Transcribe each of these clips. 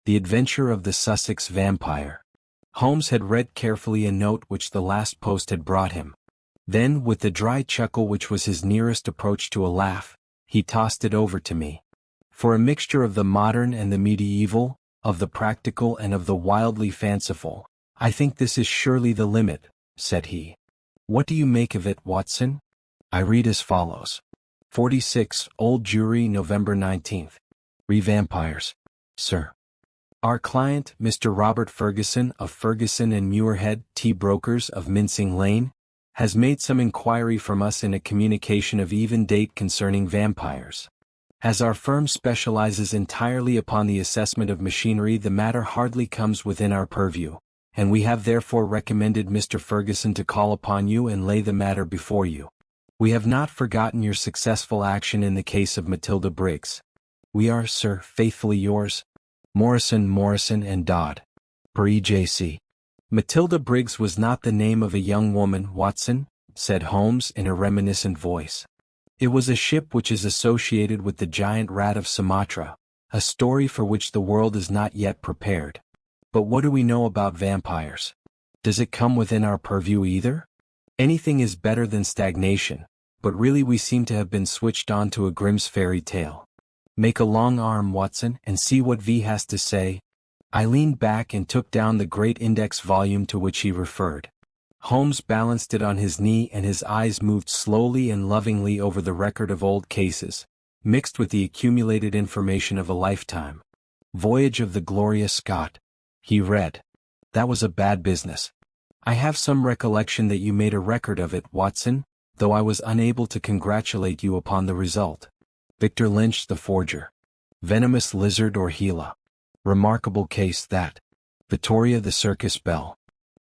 The Adventure of the Sussex Vampire. Holmes had read carefully a note which the last post had brought him. Then, with the dry chuckle which was his nearest approach to a laugh, he tossed it over to me. For a mixture of the modern and the medieval, of the practical and of the wildly fanciful, I think this is surely the limit, said he. What do you make of it, Watson? I read as follows. 46, Old Jewry, November 19th. Vampires. Sir. Our client, Mr. Robert Ferguson of Ferguson and Muirhead, Tea Brokers of Mincing Lane, has made some inquiry from us in a communication of even date concerning vampires. As our firm specializes entirely upon the assessment of machinery, the matter hardly comes within our purview, and we have therefore recommended Mr. Ferguson to call upon you and lay the matter before you. We have not forgotten your successful action in the case of Matilda Briggs. We are, sir, faithfully yours, Morrison and Dodd. Per E.J.C. Matilda Briggs was not the name of a young woman, Watson, said Holmes in a reminiscent voice. It was a ship which is associated with the giant rat of Sumatra, a story for which the world is not yet prepared. But what do we know about vampires? Does it come within our purview either? Anything is better than stagnation, but really we seem to have been switched on to a Grimm's fairy tale. Make a long arm, Watson, and see what V has to say. I leaned back and took down the great index volume to which he referred. Holmes balanced it on his knee and his eyes moved slowly and lovingly over the record of old cases, mixed with the accumulated information of a lifetime. Voyage of the Gloria Scott. He read. That was a bad business. I have some recollection that you made a record of it, Watson, though I was unable to congratulate you upon the result. Victor Lynch the forger. Venomous lizard or Gila. Remarkable case that. Vittoria the circus belle.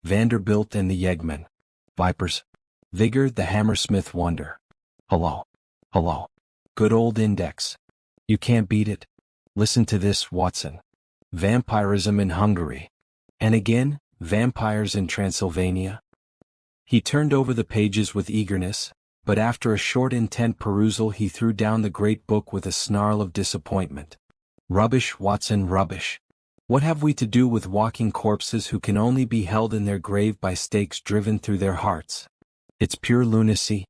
Vanderbilt and the Yeggman. Vipers. Vigor the Hammersmith wonder. Hello. Good old index. You can't beat it. Listen to this, Watson. Vampirism in Hungary. And again, vampires in Transylvania. He turned over the pages with eagerness, but after a short intent perusal he threw down the great book with a snarl of disappointment. Rubbish, Watson, rubbish. What have we to do with walking corpses who can only be held in their grave by stakes driven through their hearts? It's pure lunacy.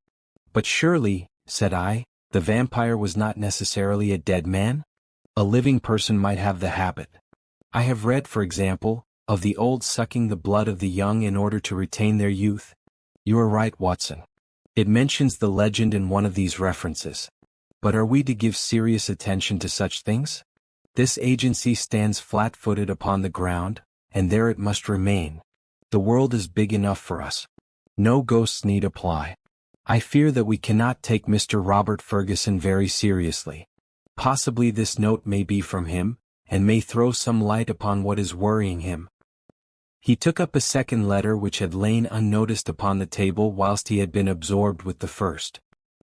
But surely, said I, the vampire was not necessarily a dead man? A living person might have the habit. I have read, for example, of the old sucking the blood of the young in order to retain their youth. You are right, Watson. It mentions the legend in one of these references. But are we to give serious attention to such things? This agency stands flat-footed upon the ground, and there it must remain. The world is big enough for us. No ghosts need apply. I fear that we cannot take Mr. Robert Ferguson very seriously. Possibly this note may be from him, and may throw some light upon what is worrying him. He took up a second letter which had lain unnoticed upon the table whilst he had been absorbed with the first.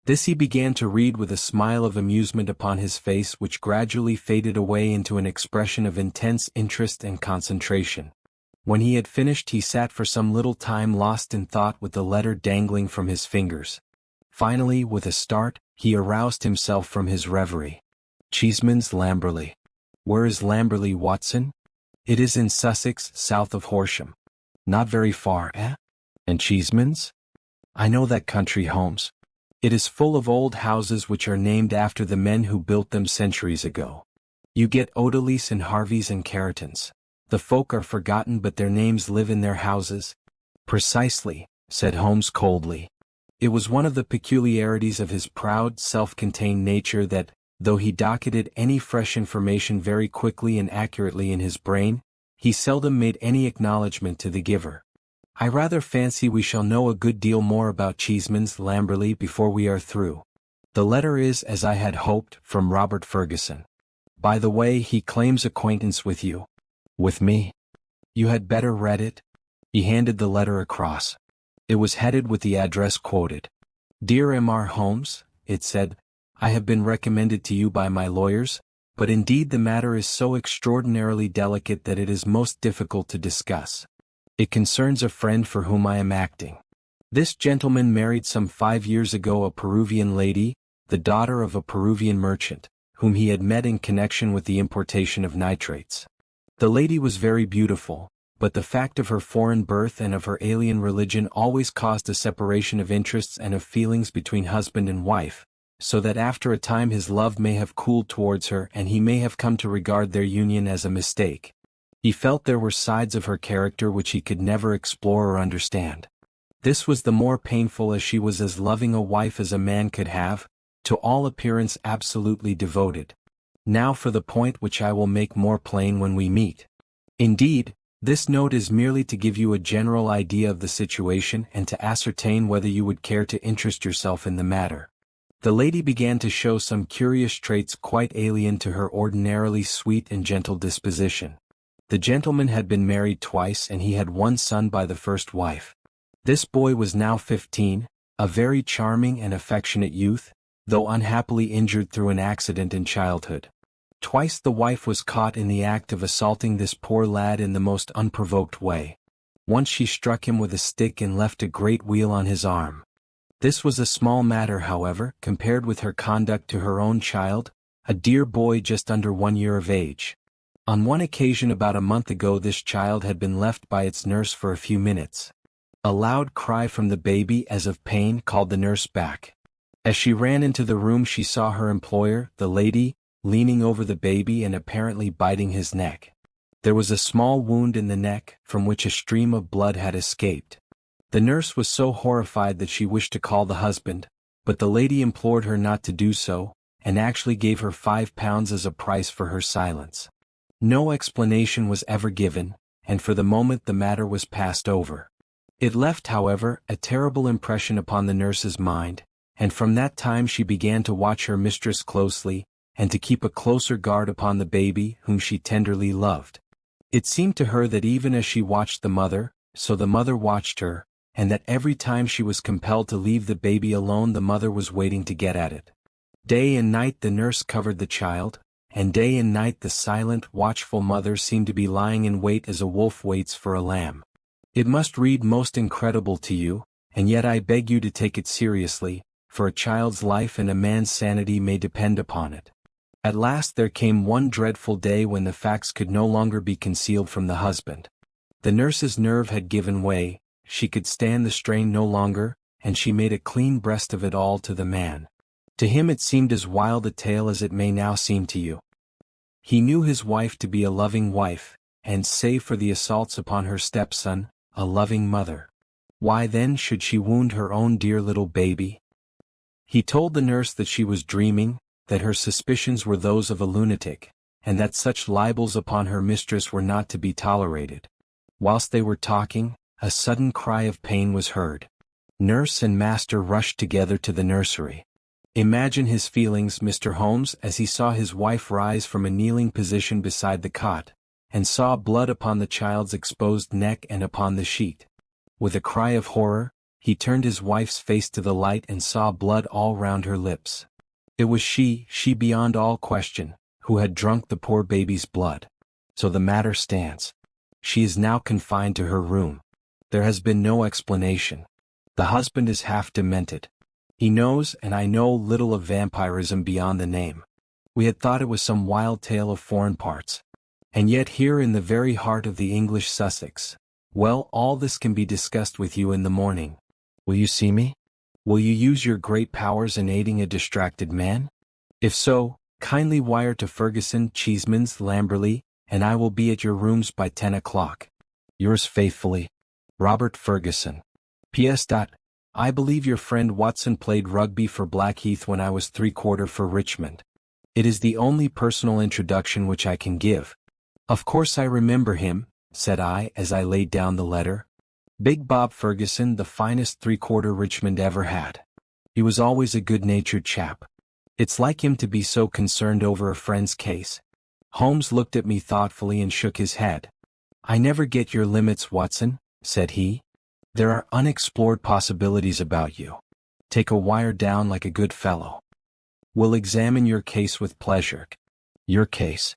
This he began to read with a smile of amusement upon his face which gradually faded away into an expression of intense interest and concentration. When he had finished he sat for some little time lost in thought with the letter dangling from his fingers. Finally, with a start, he aroused himself from his reverie. Cheeseman's Lamberley. Where is Lamberley, Watson? It is in Sussex, south of Horsham. Not very far, eh? And Cheeseman's? I know that country, Holmes. It is full of old houses which are named after the men who built them centuries ago. You get Odeleys and Harveys and Carritons. The folk are forgotten but their names live in their houses. Precisely, said Holmes coldly. It was one of the peculiarities of his proud, self-contained nature that, though he docketed any fresh information very quickly and accurately in his brain, he seldom made any acknowledgment to the giver. I rather fancy we shall know a good deal more about Cheeseman's Lamberley before we are through. The letter is, as I had hoped, from Robert Ferguson. By the way, he claims acquaintance with you. With me? You had better read it. He handed the letter across. It was headed with the address quoted. Dear M.R. Holmes, it said, I have been recommended to you by my lawyers, but indeed the matter is so extraordinarily delicate that it is most difficult to discuss. It concerns a friend for whom I am acting. This gentleman married some 5 years ago a Peruvian lady, the daughter of a Peruvian merchant, whom he had met in connection with the importation of nitrates. The lady was very beautiful, but the fact of her foreign birth and of her alien religion always caused a separation of interests and of feelings between husband and wife, so that after a time his love may have cooled towards her and he may have come to regard their union as a mistake. He felt there were sides of her character which he could never explore or understand. This was the more painful as she was as loving a wife as a man could have, to all appearance absolutely devoted. Now for the point which I will make more plain when we meet. Indeed, this note is merely to give you a general idea of the situation and to ascertain whether you would care to interest yourself in the matter. The lady began to show some curious traits quite alien to her ordinarily sweet and gentle disposition. The gentleman had been married twice and he had one son by the first wife. This boy was now 15, a very charming and affectionate youth, though unhappily injured through an accident in childhood. Twice the wife was caught in the act of assaulting this poor lad in the most unprovoked way. Once she struck him with a stick and left a great weal on his arm. This was a small matter, however, compared with her conduct to her own child, a dear boy just under 1 year of age. On one occasion about a month ago this child had been left by its nurse for a few minutes. A loud cry from the baby as of pain called the nurse back. As she ran into the room she saw her employer, the lady, leaning over the baby and apparently biting his neck. There was a small wound in the neck, from which a stream of blood had escaped. The nurse was so horrified that she wished to call the husband, but the lady implored her not to do so, and actually gave her £5 as a price for her silence. No explanation was ever given, and for the moment the matter was passed over. It left, however, a terrible impression upon the nurse's mind, and from that time she began to watch her mistress closely, and to keep a closer guard upon the baby whom she tenderly loved. It seemed to her that even as she watched the mother, so the mother watched her, and that every time she was compelled to leave the baby alone the mother was waiting to get at it. Day and night the nurse covered the child, and day and night the silent, watchful mother seemed to be lying in wait as a wolf waits for a lamb. It must read most incredible to you, and yet I beg you to take it seriously, for a child's life and a man's sanity may depend upon it. At last there came one dreadful day when the facts could no longer be concealed from the husband. The nurse's nerve had given way, she could stand the strain no longer, and she made a clean breast of it all to the man. To him it seemed as wild a tale as it may now seem to you. He knew his wife to be a loving wife, and save for the assaults upon her stepson, a loving mother. Why then should she wound her own dear little baby? He told the nurse that she was dreaming, that her suspicions were those of a lunatic, and that such libels upon her mistress were not to be tolerated. Whilst they were talking, a sudden cry of pain was heard. Nurse and master rushed together to the nursery. Imagine his feelings, Mr. Holmes, as he saw his wife rise from a kneeling position beside the cot, and saw blood upon the child's exposed neck and upon the sheet. With a cry of horror, he turned his wife's face to the light and saw blood all round her lips. It was she beyond all question, who had drunk the poor baby's blood. So the matter stands. She is now confined to her room. There has been no explanation. The husband is half demented. He knows, and I know, little of vampirism beyond the name. We had thought it was some wild tale of foreign parts. And yet here in the very heart of the English Sussex. Well, all this can be discussed with you in the morning. Will you see me? Will you use your great powers in aiding a distracted man? If so, kindly wire to Ferguson, Cheesemans, Lamberley, and I will be at your rooms by 10 o'clock. Yours faithfully, Robert Ferguson. P.S. I believe your friend Watson played rugby for Blackheath when I was 3/4 for Richmond. It is the only personal introduction which I can give. Of course I remember him, said I as I laid down the letter. Big Bob Ferguson, the finest 3/4 Richmond ever had. He was always a good-natured chap. It's like him to be so concerned over a friend's case. Holmes looked at me thoughtfully and shook his head. I never get your limits, Watson, said he. There are unexplored possibilities about you. Take a wire down like a good fellow. We'll examine your case with pleasure. Your case.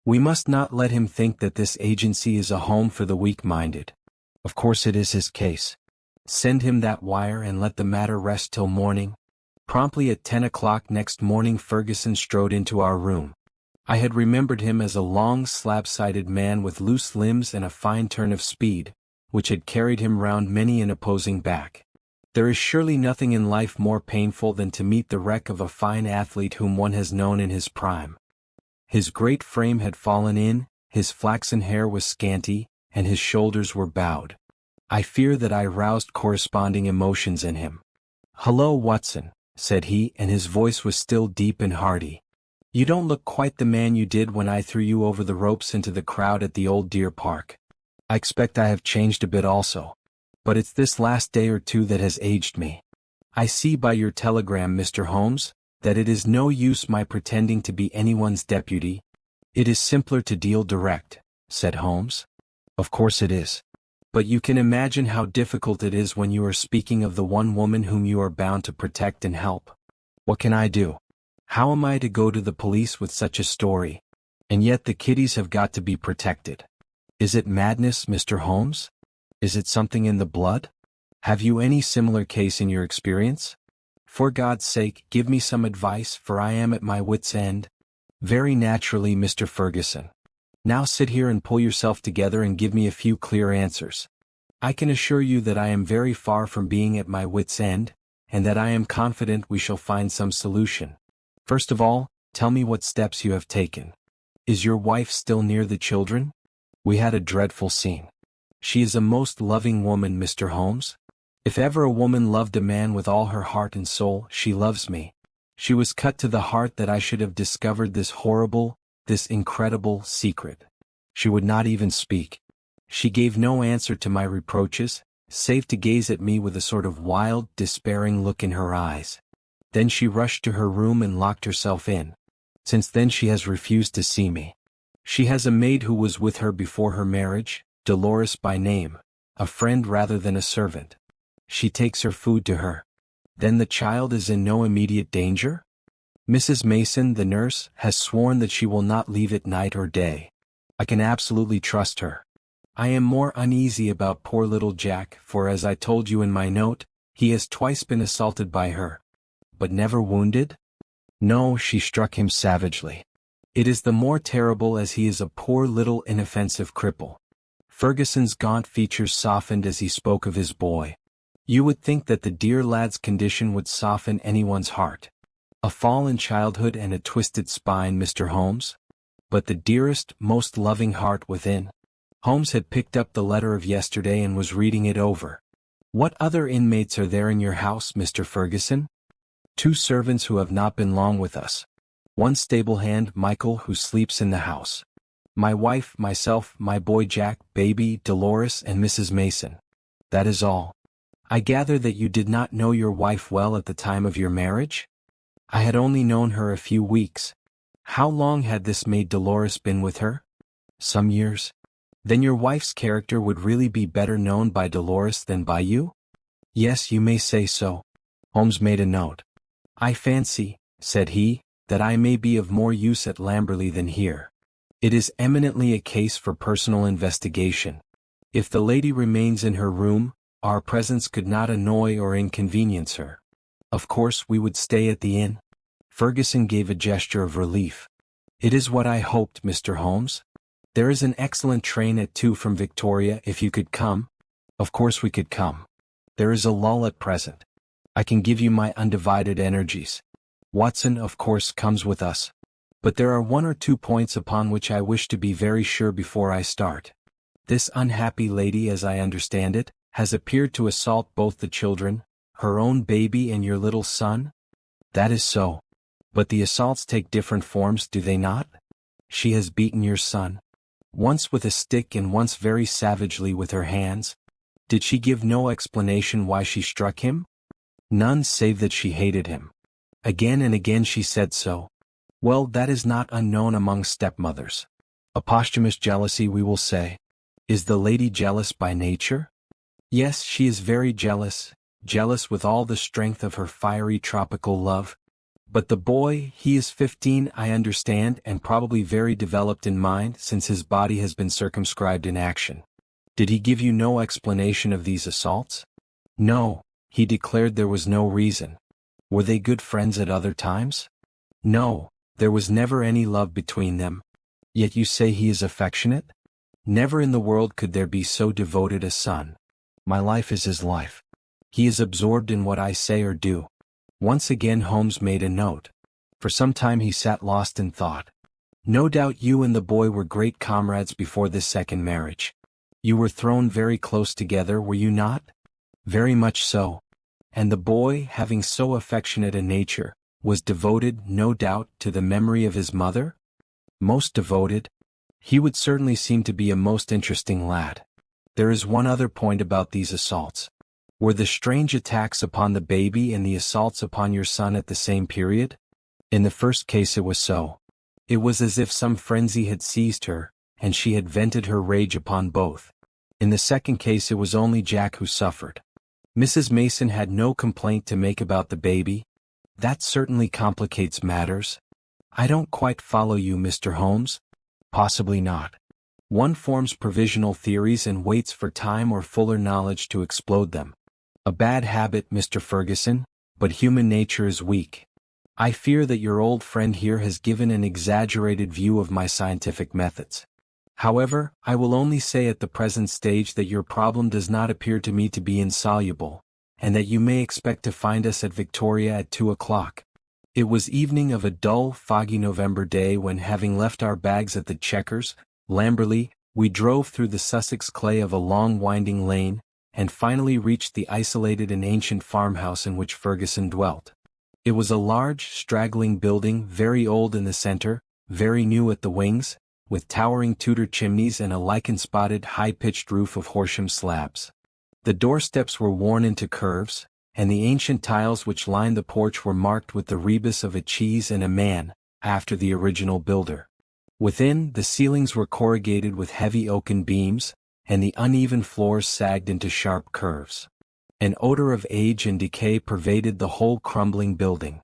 We must not let him think that this agency is a home for the weak-minded. Of course it is his case. Send him that wire and let the matter rest till morning. Promptly at 10 o'clock next morning Ferguson strode into our room. I had remembered him as a long slab-sided man with loose limbs and a fine turn of speed, which had carried him round many an opposing back. There is surely nothing in life more painful than to meet the wreck of a fine athlete whom one has known in his prime. His great frame had fallen in, his flaxen hair was scanty, and his shoulders were bowed. I fear that I roused corresponding emotions in him. "Hullo, Watson," said he, and his voice was still deep and hearty. "You don't look quite the man you did when I threw you over the ropes into the crowd at the old deer park. I expect I have changed a bit also. But it's this last day or two that has aged me. I see by your telegram, Mr. Holmes, that it is no use my pretending to be anyone's deputy. It is simpler to deal direct," said Holmes. "Of course it is. But you can imagine how difficult it is when you are speaking of the one woman whom you are bound to protect and help. What can I do? How am I to go to the police with such a story? And yet the kiddies have got to be protected. Is it madness, Mr. Holmes? Is it something in the blood? Have you any similar case in your experience? For God's sake, give me some advice, for I am at my wits' end." "Very naturally, Mr. Ferguson. Now sit here and pull yourself together and give me a few clear answers. I can assure you that I am very far from being at my wits' end, and that I am confident we shall find some solution. First of all, tell me what steps you have taken. Is your wife still near the children? We had a dreadful scene. She is a most loving woman, Mr. Holmes. If ever a woman loved a man with all her heart and soul, she loves me. She was cut to the heart that I should have discovered this horrible, this incredible secret. She would not even speak. She gave no answer to my reproaches, save to gaze at me with a sort of wild, despairing look in her eyes. Then she rushed to her room and locked herself in. Since then she has refused to see me. She has a maid who was with her before her marriage, Dolores by name, a friend rather than a servant. She takes her food to her. Then the child is in no immediate danger? Mrs. Mason, the nurse, has sworn that she will not leave it night or day. I can absolutely trust her. I am more uneasy about poor little Jack, for as I told you in my note, he has twice been assaulted by her. But never wounded? No, she struck him savagely. It is the more terrible as he is a poor little inoffensive cripple. Ferguson's gaunt features softened as he spoke of his boy. You would think that the dear lad's condition would soften anyone's heart. A fall in childhood and a twisted spine, Mr. Holmes. But the dearest, most loving heart within. Holmes had picked up the letter of yesterday and was reading it over. What other inmates are there in your house, Mr. Ferguson? 2 servants who have not been long with us. 1 stable hand, Michael, who sleeps in the house. My wife, myself, my boy Jack, baby, Dolores, and Mrs. Mason. That is all. I gather that you did not know your wife well at the time of your marriage? I had only known her a few weeks. How long had this maid Dolores been with her? Some years. Then your wife's character would really be better known by Dolores than by you? Yes, you may say so. Holmes made a note. I fancy, said he, that I may be of more use at Lamberley than here. It is eminently a case for personal investigation. If the lady remains in her room, our presence could not annoy or inconvenience her. Of course we would stay at the inn. Ferguson gave a gesture of relief. It is what I hoped, Mr. Holmes. There is an excellent train at 2 from Victoria if you could come. Of course we could come. There is a lull at present. I can give you my undivided energies. Watson, of course, comes with us. But there are 1 or 2 points upon which I wish to be very sure before I start. This unhappy lady, as I understand it, has appeared to assault both the children, her own baby and your little son? That is so. But the assaults take different forms, do they not? She has beaten your son. Once with a stick and once very savagely with her hands. Did she give no explanation why she struck him? None, save that she hated him. Again and again she said so. Well, that is not unknown among stepmothers. A posthumous jealousy, we will say. Is the lady jealous by nature? Yes, she is very jealous, jealous with all the strength of her fiery tropical love. But the boy, he is 15, I understand, and probably very developed in mind since his body has been circumscribed in action. Did he give you no explanation of these assaults? No, he declared there was no reason. Were they good friends at other times? No, There was never any love between them. Yet you say he is affectionate? Never in the world could there be so devoted a son. My life is his life. He is absorbed in what I say or do. Once again Holmes made a note. For some time he sat lost in thought. No doubt you and the boy were great comrades before this second marriage. You were thrown very close together, were you not? Very much so. And the boy, having so affectionate a nature, was devoted, no doubt, to the memory of his mother? Most devoted. He would certainly seem to be a most interesting lad. There is one other point about these assaults. Were the strange attacks upon the baby and the assaults upon your son at the same period? In the first case it was so. It was as if some frenzy had seized her, and she had vented her rage upon both. In the second case it was only Jack who suffered. Mrs. Mason had no complaint to make about the baby. That certainly complicates matters. I don't quite follow you, Mr. Holmes. Possibly not. One forms provisional theories and waits for time or fuller knowledge to explode them. A bad habit, Mr. Ferguson, but human nature is weak. I fear that your old friend here has given an exaggerated view of my scientific methods. However, I will only say at the present stage that your problem does not appear to me to be insoluble, and that you may expect to find us at Victoria at 2 o'clock. It was evening of a dull, foggy November day when, having left our bags at the Chequers, Lamberley, we drove through the Sussex clay of a long winding lane, and finally reached the isolated and ancient farmhouse in which Ferguson dwelt. It was a large, straggling building, very old in the center, very new at the wings, with towering Tudor chimneys and a lichen-spotted high-pitched roof of Horsham slabs. The doorsteps were worn into curves, and the ancient tiles which lined the porch were marked with the rebus of a cheese and a man, after the original builder. Within, the ceilings were corrugated with heavy oaken beams, and the uneven floors sagged into sharp curves. An odor of age and decay pervaded the whole crumbling building.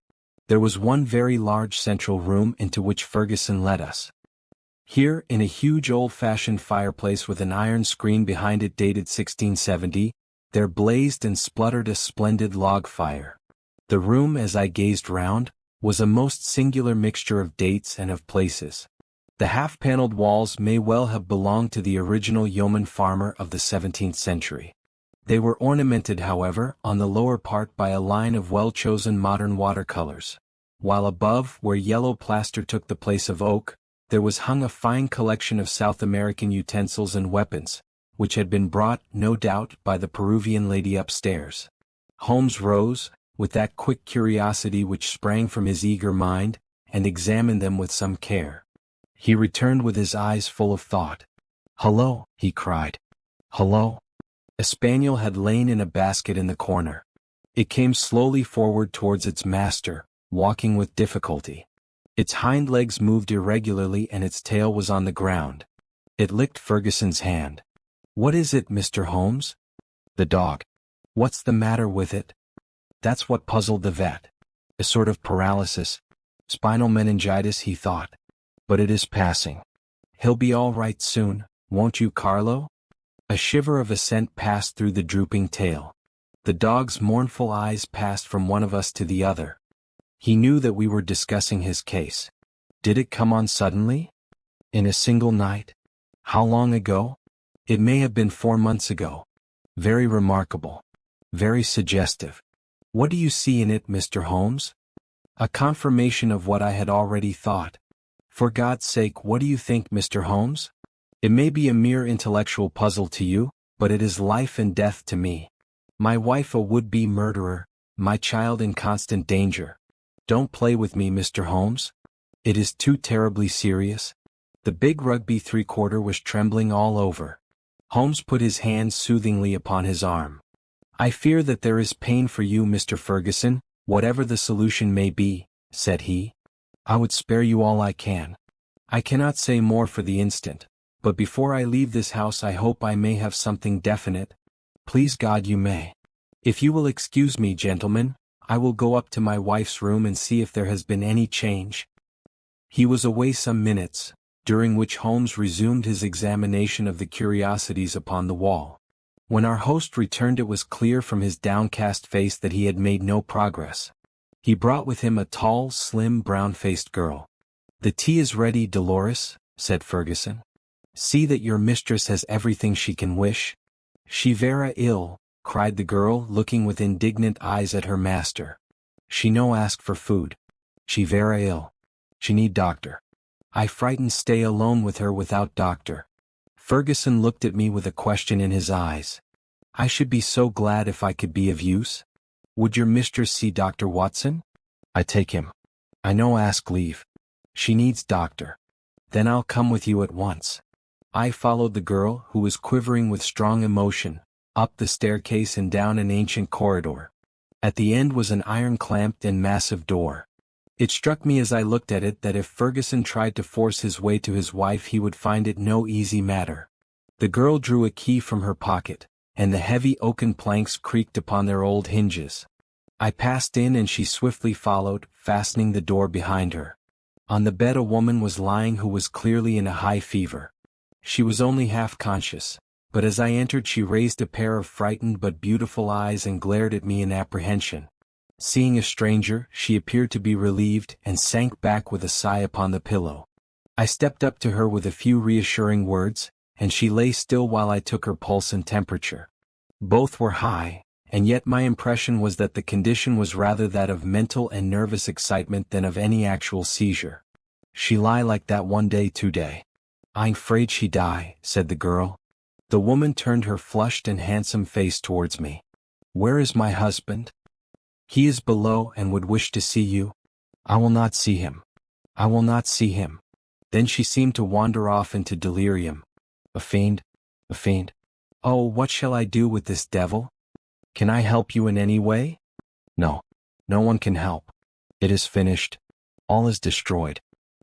There was one very large central room into which Ferguson led us. Here, in a huge old-fashioned fireplace with an iron screen behind it dated 1670, there blazed and spluttered a splendid log fire. The room, as I gazed round, was a most singular mixture of dates and of places. The half-paneled walls may well have belonged to the original yeoman farmer of the 17th century. They were ornamented, however, on the lower part by a line of well-chosen modern watercolors, while above, where yellow plaster took the place of oak, there was hung a fine collection of South American utensils and weapons, which had been brought, no doubt, by the Peruvian lady upstairs. Holmes rose, with that quick curiosity which sprang from his eager mind, and examined them with some care. He returned with his eyes full of thought. "Hullo," he cried. "Hullo." A spaniel had lain in a basket in the corner. It came slowly forward towards its master, walking with difficulty. Its hind legs moved irregularly and its tail was on the ground. It licked Ferguson's hand. "What is it, Mr. Holmes?" "The dog." "What's the matter with it?" That's what puzzled the vet. A sort of paralysis. Spinal meningitis, he thought. But it is passing. He'll be all right soon, won't you, Carlo? A shiver of assent passed through the drooping tail. The dog's mournful eyes passed from one of us to the other. He knew that we were discussing his case. Did it come on suddenly? In a single night? How long ago? It may have been 4 months ago. Very remarkable. Very suggestive. What do you see in it, Mr. Holmes? A confirmation of what I had already thought. For God's sake, what do you think, Mr. Holmes? It may be a mere intellectual puzzle to you, but it is life and death to me. My wife a would-be murderer, my child in constant danger. Don't play with me, Mr. Holmes. It is too terribly serious. The big rugby three-quarter was trembling all over. Holmes put his hand soothingly upon his arm. I fear that there is pain for you, Mr. Ferguson, whatever the solution may be, said he. I would spare you all I can. I cannot say more for the instant, but before I leave this house I hope I may have something definite. Please God you may. If you will excuse me, gentlemen, I will go up to my wife's room and see if there has been any change. He was away some minutes, during which Holmes resumed his examination of the curiosities upon the wall. When our host returned, it was clear from his downcast face that he had made no progress. He brought with him a tall, slim, brown-faced girl. "The tea is ready, Dolores," said Ferguson. "See that your mistress has everything she can wish." "She vera ill," cried the girl, looking with indignant eyes at her master. "She no ask for food. She vera ill. She need doctor. I frightened stay alone with her without doctor." Ferguson looked at me with a question in his eyes. "I should be so glad if I could be of use. Would your mistress see Dr. Watson?" "I take him. I no ask leave. She needs doctor." "Then I'll come with you at once." I followed the girl, who was quivering with strong emotion, up the staircase and down an ancient corridor. At the end was an iron-clamped and massive door. It struck me as I looked at it that if Ferguson tried to force his way to his wife he would find it no easy matter. The girl drew a key from her pocket, and the heavy oaken planks creaked upon their old hinges. I passed in and she swiftly followed, fastening the door behind her. On the bed a woman was lying who was clearly in a high fever. She was only half conscious, but as I entered she raised a pair of frightened but beautiful eyes and glared at me in apprehension. Seeing a stranger, she appeared to be relieved and sank back with a sigh upon the pillow. I stepped up to her with a few reassuring words, and she lay still while I took her pulse and temperature. Both were high, and yet my impression was that the condition was rather that of mental and nervous excitement than of any actual seizure. "She lie like that one day today. I'm afraid she die," said the girl. The woman turned her flushed and handsome face towards me. "Where is my husband?" "He is below and would wish to see you." "I will not see him. I will not see him." Then she seemed to wander off into delirium. "A fiend? A fiend? Oh, what shall I do with this devil? Can I help you in any way?" "No. No one can help. It is finished. All is destroyed.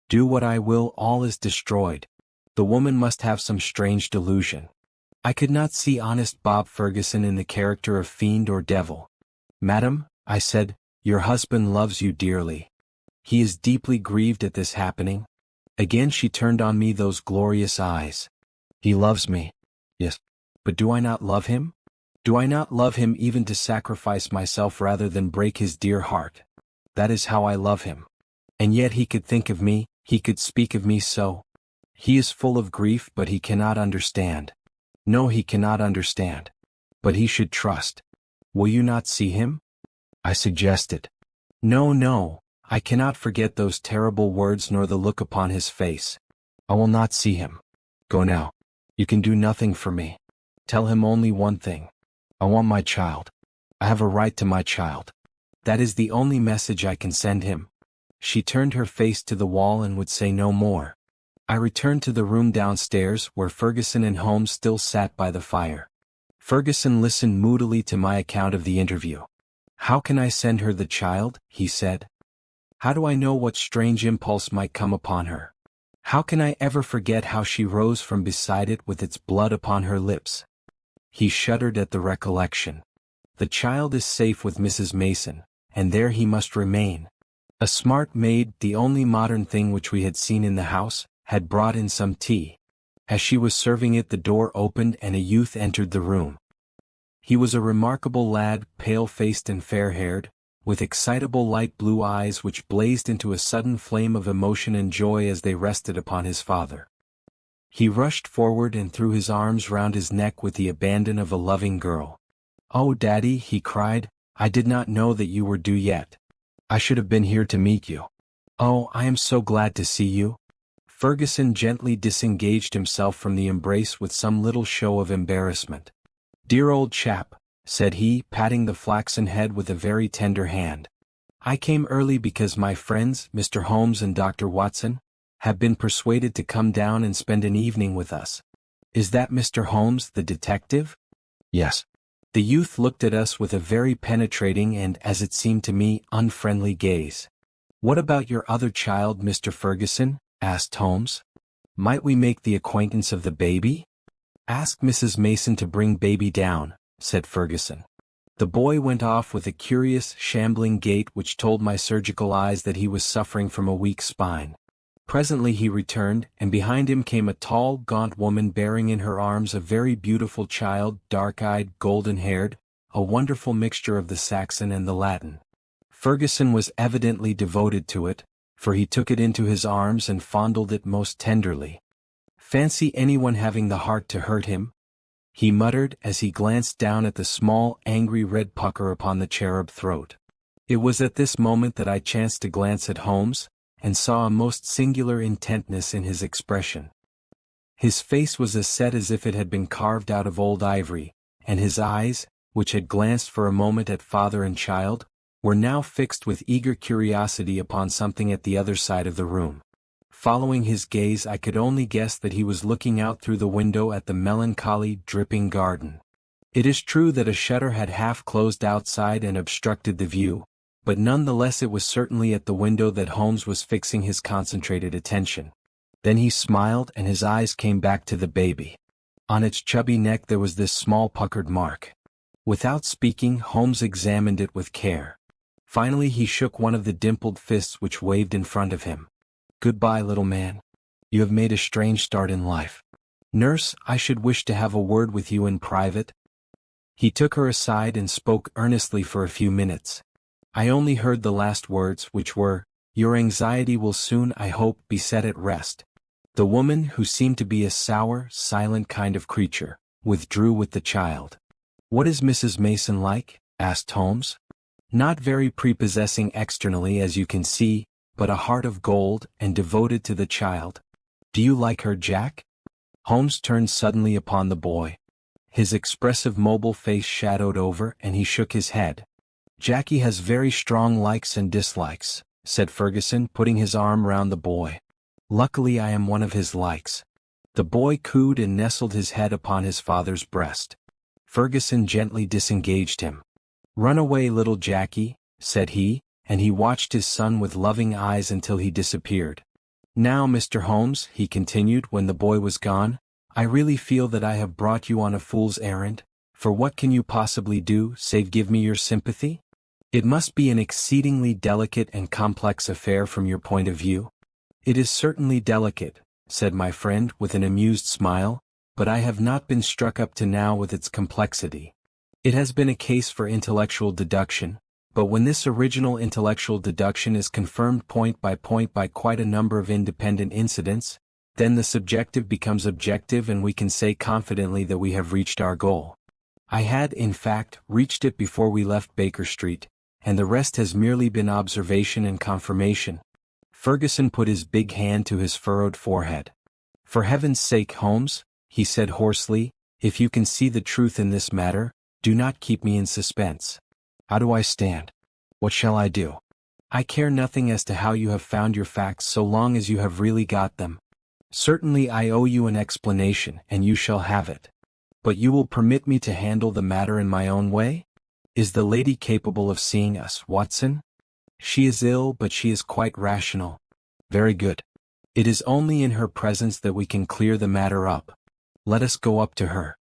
Do what I will, all is destroyed." The woman must have some strange delusion. I could not see honest Bob Ferguson in the character of fiend or devil. "Madam," I said, "your husband loves you dearly. He is deeply grieved at this happening." Again she turned on me those glorious eyes. "He loves me. Yes. But do I not love him? Do I not love him even to sacrifice myself rather than break his dear heart? That is how I love him. And yet he could think of me, he could speak of me so. He is full of grief but he cannot understand. No, he cannot understand. But he should trust. Will you not see him?" I suggested. "No, no, I cannot forget those terrible words nor the look upon his face. I will not see him. Go now. You can do nothing for me. Tell him only one thing. I want my child. I have a right to my child. That is the only message I can send him." She turned her face to the wall and would say no more. I returned to the room downstairs where Ferguson and Holmes still sat by the fire. Ferguson listened moodily to my account of the interview. "How can I send her the child?" he said. "How do I know what strange impulse might come upon her? How can I ever forget how she rose from beside it with its blood upon her lips?" He shuddered at the recollection. "The child is safe with Mrs. Mason, and there he must remain." A smart maid, the only modern thing which we had seen in the house, had brought in some tea. As she was serving it the door opened and a youth entered the room. He was a remarkable lad, pale-faced and fair-haired, with excitable light blue eyes which blazed into a sudden flame of emotion and joy as they rested upon his father. He rushed forward and threw his arms round his neck with the abandon of a loving girl. "Oh, Daddy," he cried, "I did not know that you were due yet. I should have been here to meet you. Oh, I am so glad to see you." Ferguson gently disengaged himself from the embrace with some little show of embarrassment. "Dear old chap," said he, patting the flaxen head with a very tender hand. "I came early because my friends, Mr. Holmes and Dr. Watson, have been persuaded to come down and spend an evening with us. Is that Mr. Holmes, the detective?" "Yes." The youth looked at us with a very penetrating and, as it seemed to me, unfriendly gaze. "What about your other child, Mr. Ferguson?" asked Holmes. "Might we make the acquaintance of the baby?" "Ask Mrs. Mason to bring baby down," said Ferguson. The boy went off with a curious, shambling gait which told my surgical eyes that he was suffering from a weak spine. Presently he returned, and behind him came a tall, gaunt woman bearing in her arms a very beautiful child, dark-eyed, golden-haired, a wonderful mixture of the Saxon and the Latin. Ferguson was evidently devoted to it, for he took it into his arms and fondled it most tenderly. "Fancy anyone having the heart to hurt him?" he muttered as he glanced down at the small, angry red pucker upon the cherub throat. It was at this moment that I chanced to glance at Holmes, and saw a most singular intentness in his expression. His face was as set as if it had been carved out of old ivory, and his eyes, which had glanced for a moment at father and child, were now fixed with eager curiosity upon something at the other side of the room. Following his gaze, I could only guess that he was looking out through the window at the melancholy, dripping garden. It is true that a shutter had half closed outside and obstructed the view, but none the less it was certainly at the window that Holmes was fixing his concentrated attention. Then he smiled and his eyes came back to the baby. On its chubby neck there was this small puckered mark. Without speaking, Holmes examined it with care. Finally he shook one of the dimpled fists which waved in front of him. "Goodbye, little man. You have made a strange start in life. Nurse, I should wish to have a word with you in private." He took her aside and spoke earnestly for a few minutes. I only heard the last words, which were, "Your anxiety will soon, I hope, be set at rest." The woman, who seemed to be a sour, silent kind of creature, withdrew with the child. "What is Mrs. Mason like?" asked Holmes. "Not very prepossessing externally, as you can see, but a heart of gold, and devoted to the child. Do you like her, Jack?" Holmes turned suddenly upon the boy. His expressive mobile face shadowed over, and he shook his head. "Jackie has very strong likes and dislikes," said Ferguson, putting his arm round the boy. "Luckily I am one of his likes." The boy cooed and nestled his head upon his father's breast. Ferguson gently disengaged him. "Run away, little Jackie," said he, and he watched his son with loving eyes until he disappeared. "Now, Mr. Holmes," he continued when the boy was gone, "I really feel that I have brought you on a fool's errand, for what can you possibly do save give me your sympathy? It must be an exceedingly delicate and complex affair from your point of view." "It is certainly delicate," said my friend with an amused smile, "but I have not been struck up to now with its complexity. It has been a case for intellectual deduction, but when this original intellectual deduction is confirmed point by quite a number of independent incidents, then the subjective becomes objective and we can say confidently that we have reached our goal. I had, in fact, reached it before we left Baker Street, and the rest has merely been observation and confirmation." Ferguson put his big hand to his furrowed forehead. "For heaven's sake, Holmes," he said hoarsely, "if you can see the truth in this matter, do not keep me in suspense. How do I stand? What shall I do? I care nothing as to how you have found your facts so long as you have really got them. Certainly I owe you an explanation, and you shall have it. But you will permit me to handle the matter in my own way? Is the lady capable of seeing us, Watson?" "She is ill, but she is quite rational." "Very good. It is only in her presence that we can clear the matter up. Let us go up to her."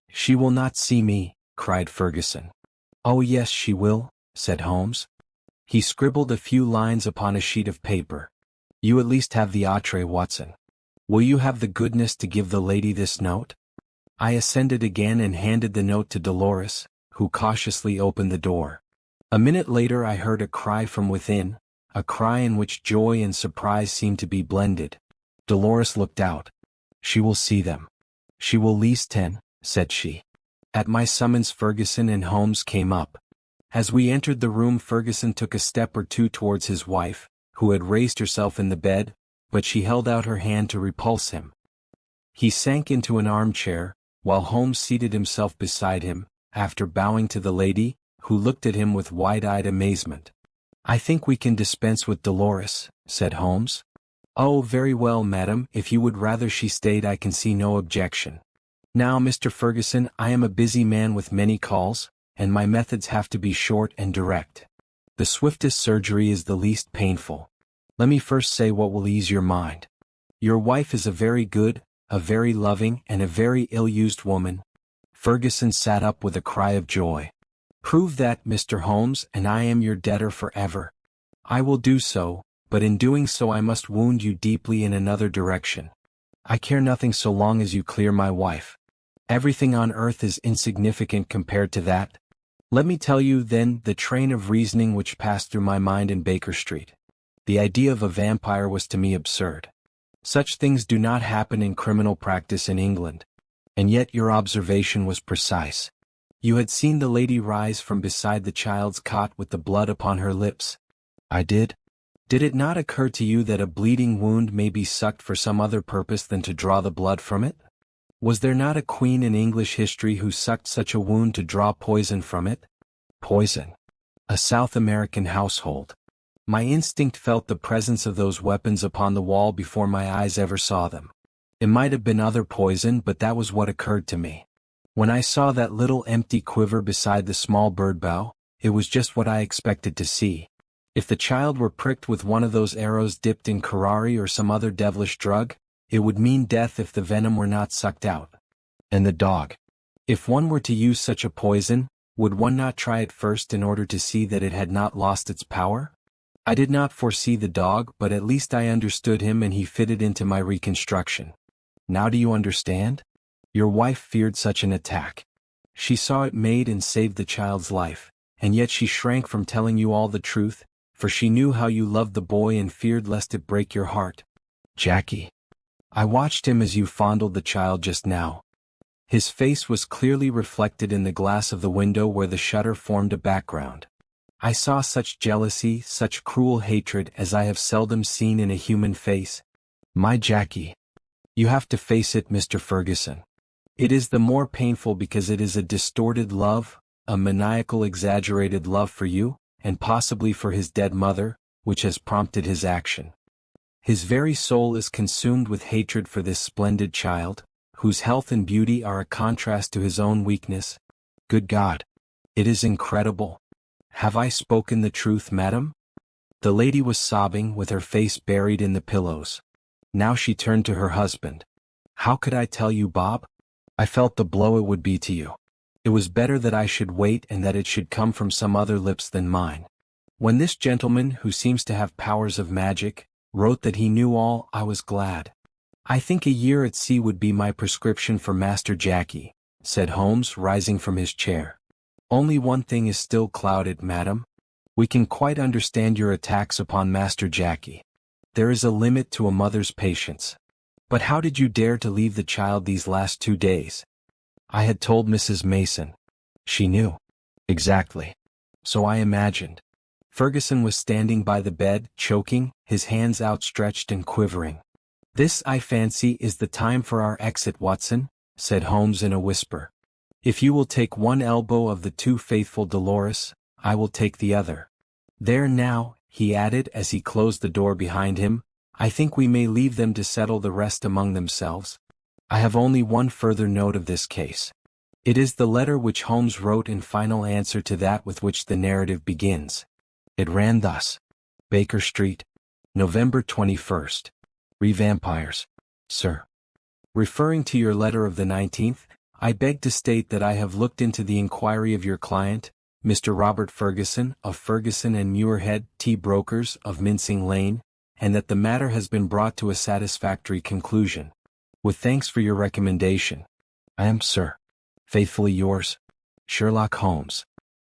"She will not see me," cried Ferguson. "Oh yes, she will," said Holmes. He scribbled a few lines upon a sheet of paper. "You at least have the entree, Watson. Will you have the goodness to give the lady this note?" I assented again and handed the note to Dolores, who cautiously opened the door. A minute later I heard a cry from within, a cry in which joy and surprise seemed to be blended. Dolores looked out. "She will see them. She will least 10, said she. At my summons Ferguson and Holmes came up. As we entered the room Ferguson took a step or two towards his wife, who had raised herself in the bed, but she held out her hand to repulse him. He sank into an armchair, while Holmes seated himself beside him, after bowing to the lady, who looked at him with wide-eyed amazement. "I think we can dispense with Dolores," said Holmes. "Oh, very well, madam, if you would rather she stayed I can see no objection. Now, Mr. Ferguson, I am a busy man with many calls, and my methods have to be short and direct. The swiftest surgery is the least painful. Let me first say what will ease your mind. Your wife is a very good, a very loving, and a very ill-used woman." Ferguson sat up with a cry of joy. "Prove that, Mr. Holmes, and I am your debtor forever." "I will do so, but in doing so I must wound you deeply in another direction. I care nothing so long as you clear my wife. Everything on earth is insignificant compared to that. Let me tell you, then, the train of reasoning which passed through my mind in Baker Street. The idea of a vampire was to me absurd. Such things do not happen in criminal practice in England. And yet your observation was precise. You had seen the lady rise from beside the child's cot with the blood upon her lips. I did. Did it not occur to you that a bleeding wound may be sucked for some other purpose than to draw the blood from it? Was there not a queen in English history who sucked such a wound to draw poison from it? Poison. A South American household. My instinct felt the presence of those weapons upon the wall before my eyes ever saw them. It might have been other poison, but that was what occurred to me. When I saw that little empty quiver beside the small bird bough, it was just what I expected to see. If the child were pricked with one of those arrows dipped in curare or some other devilish drug, it would mean death if the venom were not sucked out. And the dog. If one were to use such a poison, would one not try it first in order to see that it had not lost its power? I did not foresee the dog, but at least I understood him and he fitted into my reconstruction. Now do you understand? Your wife feared such an attack. She saw it made and saved the child's life, and yet she shrank from telling you all the truth, for she knew how you loved the boy and feared lest it break your heart. Jackie. I watched him as you fondled the child just now. His face was clearly reflected in the glass of the window where the shutter formed a background. I saw such jealousy, such cruel hatred as I have seldom seen in a human face. My Jackie. You have to face it, Mr. Ferguson. It is the more painful because it is a distorted love, a maniacal exaggerated love for you, and possibly for his dead mother, which has prompted his action. His very soul is consumed with hatred for this splendid child, whose health and beauty are a contrast to his own weakness. Good God! It is incredible. Have I spoken the truth, madam? The lady was sobbing with her face buried in the pillows. Now she turned to her husband. How could I tell you, Bob? I felt the blow it would be to you. It was better that I should wait and that it should come from some other lips than mine. When this gentleman, who seems to have powers of magic, wrote that he knew all, I was glad. I think a year at sea would be my prescription for Master Jackie, said Holmes, rising from his chair. Only one thing is still clouded, madam. We can quite understand your attacks upon Master Jackie. There is a limit to a mother's patience. But how did you dare to leave the child these last 2 days? I had told Mrs. Mason. She knew. Exactly. So I imagined. Ferguson was standing by the bed, choking, his hands outstretched and quivering. This, I fancy, is the time for our exit, Watson, said Holmes in a whisper. If you will take one elbow of the two faithful Dolores, I will take the other. There now, he added as he closed the door behind him, I think we may leave them to settle the rest among themselves. I have only one further note of this case. It is the letter which Holmes wrote in final answer to that with which the narrative begins. It ran thus. Baker Street, November 21st. Vampires. Sir. Referring to your letter of the 19th, I beg to state that I have looked into the inquiry of your client, Mr. Robert Ferguson, of Ferguson and Muirhead, Tea Brokers, of Mincing Lane, and that the matter has been brought to a satisfactory conclusion. With thanks for your recommendation. I am, sir, faithfully yours, Sherlock Holmes.